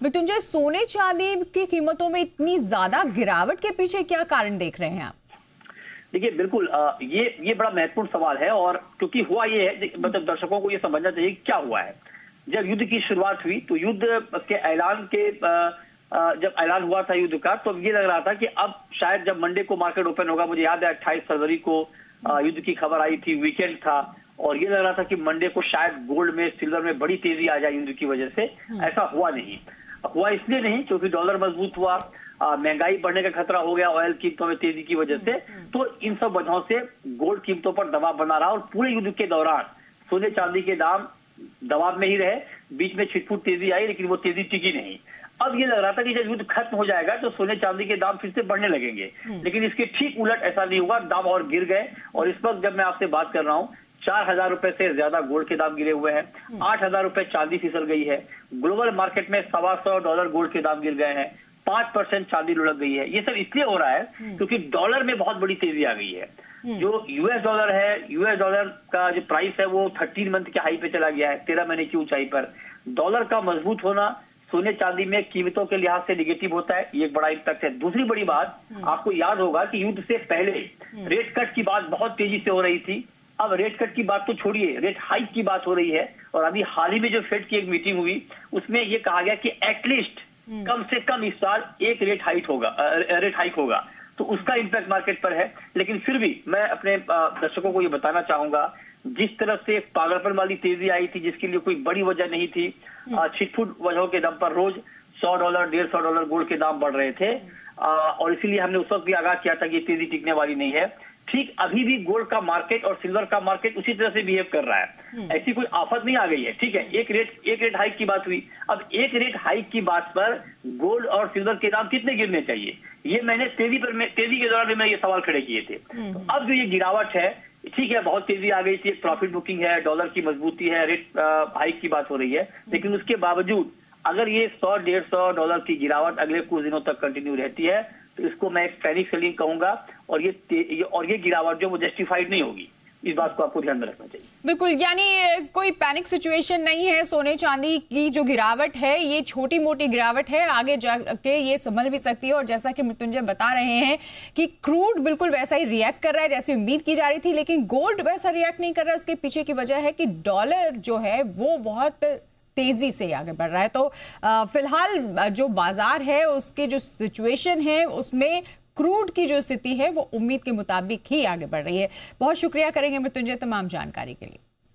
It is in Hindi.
मृत्युंजय, सोने चांदी की कीमतों में इतनी ज्यादा गिरावट के पीछे क्या कारण देख रहे हैं आप? देखिए बिल्कुल ये बड़ा महत्वपूर्ण सवाल है। और क्योंकि हुआ ये है, मतलब दर्शकों को ये समझना चाहिए क्या हुआ है। जब युद्ध की शुरुआत हुई तो युद्ध के ऐलान के जब ऐलान हुआ था युद्ध का, तो ये लग रहा था कि अब शायद जब मंडे को मार्केट ओपन होगा, मुझे याद है 28 फरवरी को युद्ध की खबर आई थी, वीकेंड था, और ये लग रहा था कि मंडे को शायद गोल्ड में, सिल्वर में बड़ी तेजी आ जाए युद्ध की वजह से। ऐसा हुआ नहीं। हुआ इसलिए नहीं क्योंकि डॉलर मजबूत हुआ, महंगाई बढ़ने का खतरा हो गया ऑयल कीमतों में तेजी की वजह से। तो इन सब वजहों से गोल्ड कीमतों पर दबाव बना रहा, और पूरे युद्ध के दौरान सोने चांदी के दाम दबाव में ही रहे। बीच में छिटपुट तेजी आई, लेकिन वो तेजी टिकी नहीं। अब ये लग रहा था कि जब युद्ध खत्म हो जाएगा तो सोने चांदी के दाम फिर से बढ़ने लगेंगे, लेकिन इसके ठीक उलट ऐसा नहीं हुआ, दाम और गिर गए। और इस वक्त जब मैं आपसे बात कर रहा हूँ, 4,000 रुपए से ज्यादा गोल्ड के दाम गिरे हुए हैं, 8,000 रुपए चांदी फिसल गई है। ग्लोबल मार्केट में $125 गोल्ड के दाम गिर गए हैं, 5% चांदी लुढ़क गई है। ये सब इसलिए हो रहा है क्योंकि डॉलर में बहुत बड़ी तेजी आ गई है। जो यूएस डॉलर है, यूएस डॉलर का जो प्राइस है वो 13 मंथ के हाई पे चला गया है, 13 महीने की ऊंचाई पर। डॉलर का मजबूत होना सोने चांदी में कीमतों के लिहाज से निगेटिव होता है, ये एक बड़ा इम्पैक्ट है। दूसरी बड़ी बात, आपको याद होगा कि युद्ध से पहले रेट कट की बात बहुत तेजी से हो रही थी। अब रेट कट की बात तो छोड़िए, रेट हाइक की बात हो रही है। और अभी हाल ही में जो फेड की एक मीटिंग हुई, उसमें ये कहा गया कि एटलीस्ट कम से कम इस साल एक रेट हाइक होगा। तो उसका इम्पैक्ट मार्केट पर है। लेकिन फिर भी मैं अपने दर्शकों को ये बताना चाहूंगा, जिस तरह से पागलपन वाली तेजी आई थी, जिसके लिए कोई बड़ी वजह नहीं थी, छिटपुट वजहों के दम पर रोज $100, $150 गोल्ड के दाम बढ़ रहे थे। और इसीलिए हमने उस वक्त भी आगाह किया था कि ये तेजी टिकने वाली नहीं है। ठीक अभी भी गोल्ड का मार्केट और सिल्वर का मार्केट उसी तरह से बिहेव कर रहा है। ऐसी कोई आफत नहीं आ गई है। ठीक है, एक रेट हाइक की बात हुई। अब एक रेट हाइक की बात पर गोल्ड और सिल्वर के दाम कितने गिरने चाहिए, ये मैंने तेजी के दौरान भी मैं ये सवाल खड़े किए थे। तो अब जो ये गिरावट है, ठीक है, बहुत तेजी आ गई थी, प्रॉफिट बुकिंग है, डॉलर की मजबूती है, रेट हाइक की बात हो रही है, लेकिन उसके बावजूद अगर ये $100-150 की गिरावट अगले कुछ दिनों तक कंटिन्यू रहती है, तो इसको मैं एक पैनिक सेलिंग कहूंगा। और ये गिरावट जो वो जस्टिफाइड नहीं होगी। इस बात को आपको ध्यान में रखना चाहिए। बिल्कुल, यानी कोई पैनिक सिचुएशन नहीं है। सोने चांदी की जो गिरावट है ये छोटी मोटी गिरावट है, आगे जाके ये संभल भी सकती है। और जैसा कि मृत्युंजय बता रहे हैं कि क्रूड बिल्कुल वैसा ही रिएक्ट कर रहा है जैसे उम्मीद की जा रही थी, लेकिन गोल्ड वैसा रिएक्ट नहीं कर रहा है। उसके पीछे की वजह है कि डॉलर जो है वो बहुत तेजी से आगे बढ़ रहा है। तो फिलहाल जो बाजार है उसकी जो सिचुएशन है उसमें क्रूड की जो स्थिति है वो उम्मीद के मुताबिक ही आगे बढ़ रही है। बहुत शुक्रिया करेंगे मृत्युंजय तमाम जानकारी के लिए।